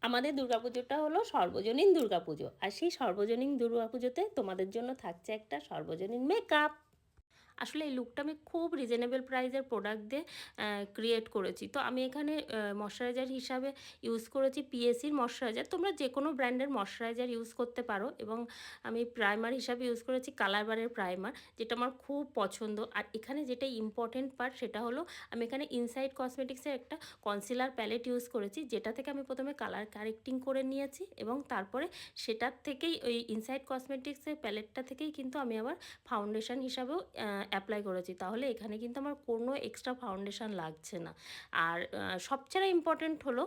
আমাদের দুর্গাপুজোটা হলো সর্বজনীন দুর্গাপুজো, আর সেই সর্বজনীন দুর্গাপুজোতে তোমাদের জন্য থাকছে একটা সর্বজনীন মেকআপ। আসলে এই লুকটা আমি খুব রিজনেবল প্রাইসের প্রোডাক্ট দিয়ে ক্রিয়েট করেছি। তো আমি এখানে ময়শ্চারাইজার হিসাবে ইউজ করেছি পিএসির ময়শ্চারাইজার। তোমরা যে কোনো ব্র্যান্ডের ময়শ্চারাইজার ইউজ করতে পারো, এবং আমি প্রাইমার হিসাবে ইউজ করেছি কালার বারের প্রাইমার, যেটা আমার খুব পছন্দ। আর এখানে যেটা ইম্পর্টেন্ট পার্ট সেটা হলো আমি এখানে ইনসাইড কসমেটিক্সের একটা কনসিলার প্যালেট ইউজ করেছি, যেটা থেকে আমি প্রথমে কালার কারেক্টিং করে নিয়েছি, এবং তারপরে সেটার থেকেই ওই ইনসাইড কসমেটিক্সের প্যালেটটা থেকেই কিন্তু আমি আবার ফাউন্ডেশন হিসাবেও অ্যাপ্লাই করেছি। তাহলে এখানে কিন্তু আমার কোনো এক্সট্রা ফাউন্ডেশন লাগছে না। আর সবচেয়ে ইম্পর্টেন্ট হলো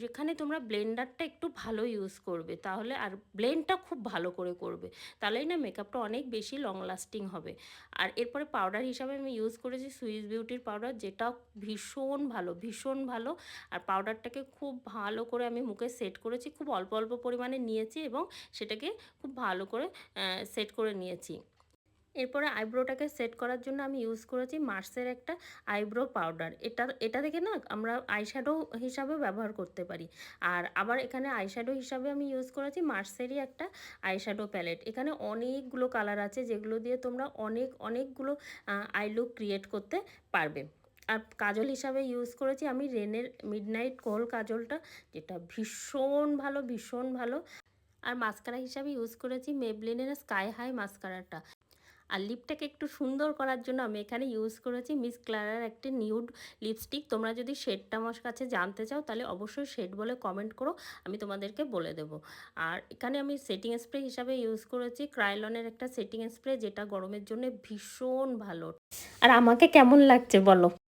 এখানে তোমরা ব্লেন্ডারটা একটু ভালো ইউজ করবে, তাহলে আর ব্লেন্ডটা খুব ভালো করে করবে, তাহলেই না মেকআপটা অনেক বেশি লং লাস্টিং হবে। আর এরপরে পাউডার হিসাবে আমি ইউজ করেছি সুইস বিউটির পাউডার, যেটা ভীষণ ভালো, ভীষণ ভালো। আর পাউডারটাকে খুব ভালো করে আমি মুখে সেট করেছি, খুব অল্প অল্প পরিমাণে নিয়েছি এবং সেটাকে খুব ভালো করে সেট করে নিয়েছি। এরপরে আইব্রোটাকে সেট করার জন্য আমি ইউজ করেছি মার্সের একটা আইব্রো পাউডার। এটা থেকে না আমরা আইশ্যাডো হিসাবেও ব্যবহার করতে পারি। আর আবার এখানে আইশ্যাডো হিসাবে আমি ইউজ করেছি মার্সেরই একটা আইশ্যাডো প্যালেট। এখানে অনেকগুলো কালার আছে, যেগুলো দিয়ে তোমরা অনেকগুলো আই লুক ক্রিয়েট করতে পারবে। আর কাজল হিসাবে ইউজ করেছি আমি রেনের মিডনাইট কোল কাজলটা, যেটা ভীষণ ভালো, ভীষণ ভালো। আর মাস্কারা হিসাবে ইউজ করেছি মেবলিনের স্কাই হাই মাস্কারাটা। আর লিপটাকে একটু সুন্দর করার জন্য আমি এখানে ইউজ করেছি মিস ক্লারার একটা নিউড লিপস্টিক। তোমরা যদি শেডটা আমার কাছে জানতে চাও তাহলে অবশ্যই শেড বলে কমেন্ট করো, আমি তোমাদেরকে বলে দেবো। আর এখানে আমি সেটিং স্প্রে হিসাবে ইউজ করেছি ক্রাইলনের একটা সেটিং স্প্রে, যেটা গরমের জন্য ভীষণ ভালো। আর আমাকে কেমন লাগছে বলো।